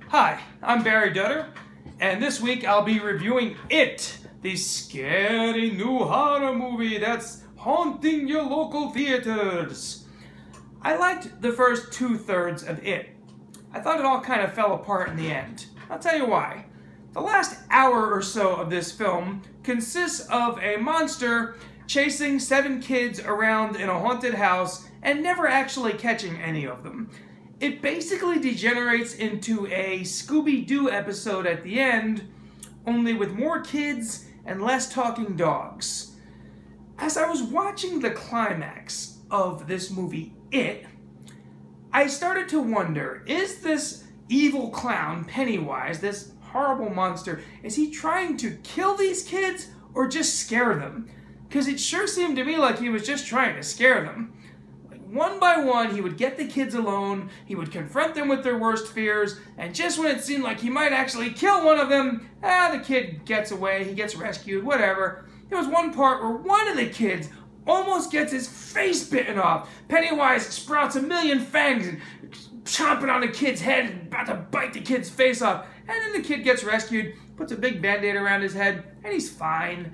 Hi, I'm Barry Dutter, and this week I'll be reviewing It, the scary new horror movie that's haunting your local theaters. I liked the first 2/3 of It. I thought it all kind of fell apart in the end. I'll tell you why. The last hour or so of this film consists of a monster chasing 7 kids around in a haunted house and never actually catching any of them. It basically degenerates into a Scooby-Doo episode at the end, only with more kids and less talking dogs. As I was watching the climax of this movie, It, I started to wonder, is this evil clown, Pennywise, this horrible monster, is he trying to kill these kids or just scare them? Because it sure seemed to me like he was just trying to scare them. One by one, he would get the kids alone, he would confront them with their worst fears, and just when it seemed like he might actually kill one of them, the kid gets away, he gets rescued, whatever. There was one part where one of the kids almost gets his face bitten off. Pennywise sprouts a million fangs and chomping on the kid's head and about to bite the kid's face off. And then the kid gets rescued, puts a big band-aid around his head, and he's fine.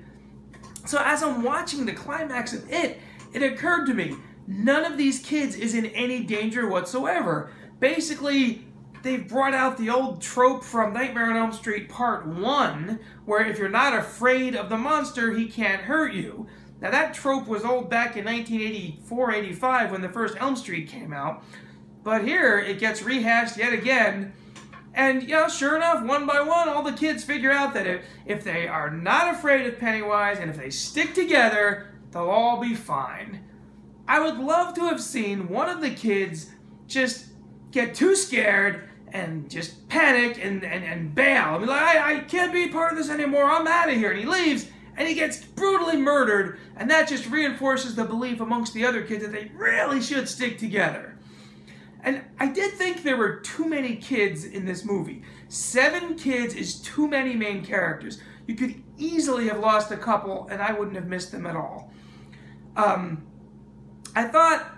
So as I'm watching the climax of It, it occurred to me, none of these kids is in any danger whatsoever. Basically, they've brought out the old trope from Nightmare on Elm Street Part 1, where if you're not afraid of the monster, he can't hurt you. Now that trope was old back in 1984-85 when the first Elm Street came out. But here, it gets rehashed yet again. And, you know, sure enough, one by one, all the kids figure out that if they are not afraid of Pennywise and if they stick together, they'll all be fine. I would love to have seen one of the kids just get too scared and just panic and bail. I mean, like, I can't be part of this anymore, I'm out of here. And he leaves, and he gets brutally murdered, and that just reinforces the belief amongst the other kids that they really should stick together. And I did think there were too many kids in this movie. 7 kids is too many main characters. You could easily have lost a couple, and I wouldn't have missed them at all. I thought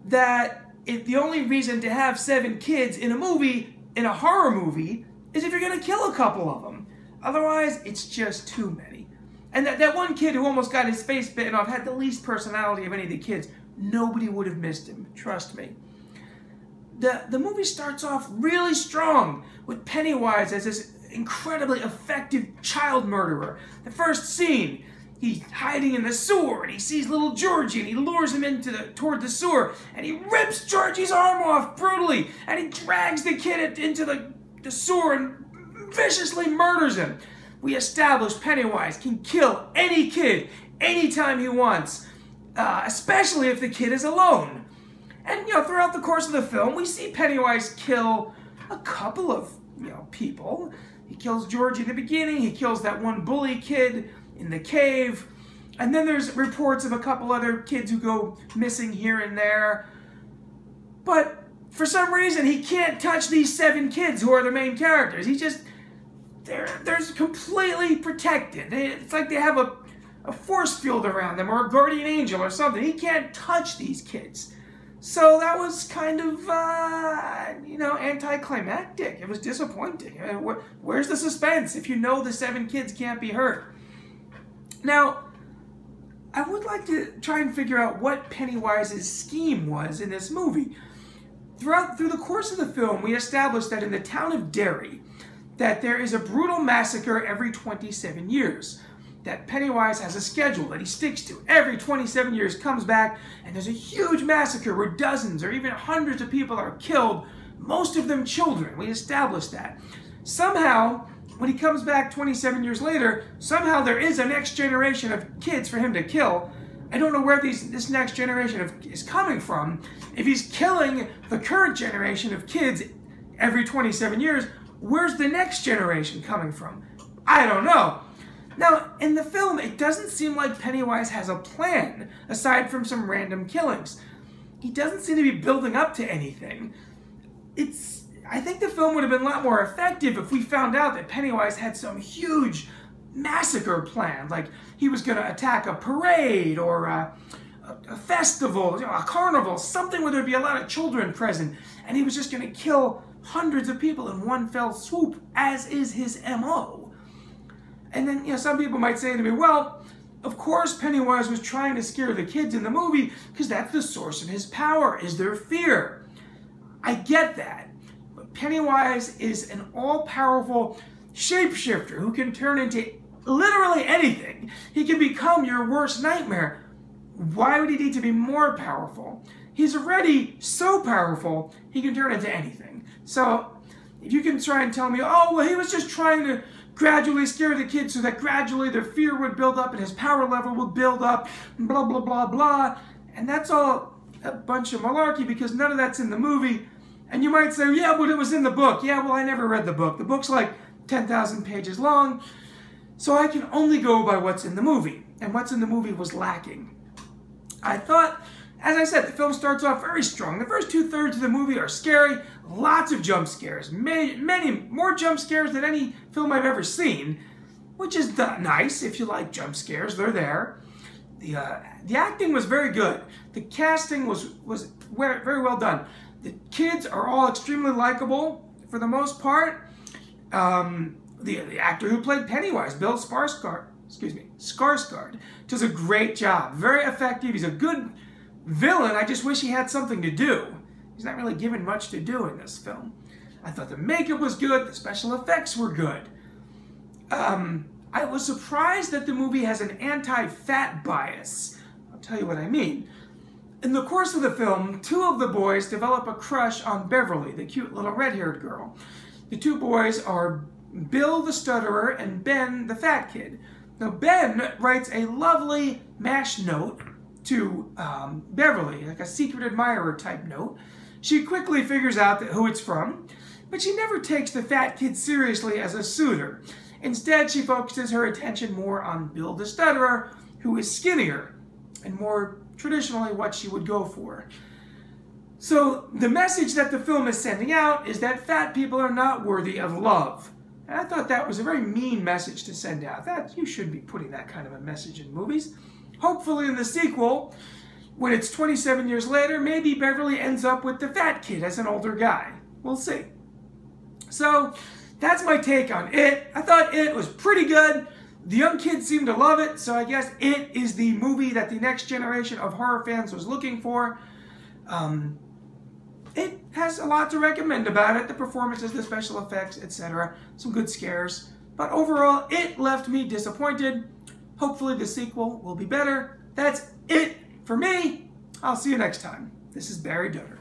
that the only reason to have 7 kids in a movie, in a horror movie, is if you're going to kill a couple of them. Otherwise, it's just too many. And that one kid who almost got his face bitten off had the least personality of any of the kids. Nobody would have missed him, trust me. The movie starts off really strong with Pennywise as this incredibly effective child murderer. The first scene, he's hiding in the sewer, and he sees little Georgie, and he lures him toward the sewer, and he rips Georgie's arm off brutally, and he drags the kid into the sewer and viciously murders him. We establish Pennywise can kill any kid anytime he wants, especially if the kid is alone. And, you know, throughout the course of the film, we see Pennywise kill a couple of, people. He kills Georgie in the beginning, he kills that one bully kid in the cave, and then there's reports of a couple other kids who go missing here and there. But for some reason, he can't touch these 7 kids who are the main characters. They're completely protected. It's like they have a force field around them, or a guardian angel or something. He can't touch these kids. So that was kind of, anticlimactic. It was disappointing. Where's the suspense if you know the 7 kids can't be hurt? Now, I would like to try and figure out what Pennywise's scheme was in this movie. Through the course of the film, we established that in the town of Derry, that there is a brutal massacre every 27 years. That Pennywise has a schedule that he sticks to. Every 27 years comes back, and there's a huge massacre where dozens or even hundreds of people are killed, most of them children. We established that. Somehow, when he comes back 27 years later, somehow there is a next generation of kids for him to kill. I don't know where this next generation is coming from. If he's killing the current generation of kids every 27 years, where's the next generation coming from? I don't know. Now, in the film, it doesn't seem like Pennywise has a plan, aside from some random killings. He doesn't seem to be building up to anything. I think the film would have been a lot more effective if we found out that Pennywise had some huge massacre plan, like he was going to attack a parade or a festival, a carnival, something where there'd be a lot of children present, and he was just going to kill hundreds of people in one fell swoop, as is his MO. And then, you know, some people might say to me, well, of course Pennywise was trying to scare the kids in the movie because that's the source of his power, is their fear. I get that. But Pennywise is an all-powerful shapeshifter who can turn into literally anything. He can become your worst nightmare. Why would he need to be more powerful? He's already so powerful, he can turn into anything. So, if you can try and tell me, oh, well, he was just trying to gradually scare the kids so that gradually their fear would build up and his power level would build up, blah, blah, blah, blah. And that's all a bunch of malarkey because none of that's in the movie. And you might say, yeah, but it was in the book. Yeah, well, I never read the book. The book's like 10,000 pages long, so I can only go by what's in the movie. And what's in the movie was lacking. I thought, as I said, the film starts off very strong. The first 2/3 of the movie are scary, lots of jump scares, many more jump scares than any film I've ever seen, which is nice if you like jump scares. They're there. The acting was very good. The casting was very well done. The kids are all extremely likable for the most part. The actor who played Pennywise, Bill Skarsgård, does a great job. Very effective. He's a good villain. I just wish he had something to do. He's not really given much to do in this film. I thought the makeup was good. The special effects were good. I was surprised that the movie has an anti-fat bias. I'll tell you what I mean. In the course of the film, two of the boys develop a crush on Beverly, the cute little red-haired girl. The two boys are Bill the stutterer and Ben the fat kid. Now Ben writes a lovely MASH note to Beverly, like a secret admirer type note. She quickly figures out who it's from, but she never takes the fat kid seriously as a suitor. Instead, she focuses her attention more on Bill the stutterer, who is skinnier and more traditionally what she would go for. So the message that the film is sending out is that fat people are not worthy of love. And I thought that was a very mean message to send out. That you shouldn't be putting that kind of a message in movies. Hopefully in the sequel, when it's 27 years later, maybe Beverly ends up with the fat kid as an older guy. We'll see. So that's my take on It. I thought It was pretty good. The young kids seem to love it, so I guess It is the movie that the next generation of horror fans was looking for. It has a lot to recommend about it. The performances, the special effects, etc. Some good scares. But overall, It left me disappointed. Hopefully the sequel will be better. That's it for me. I'll see you next time. This is Barry Dutter.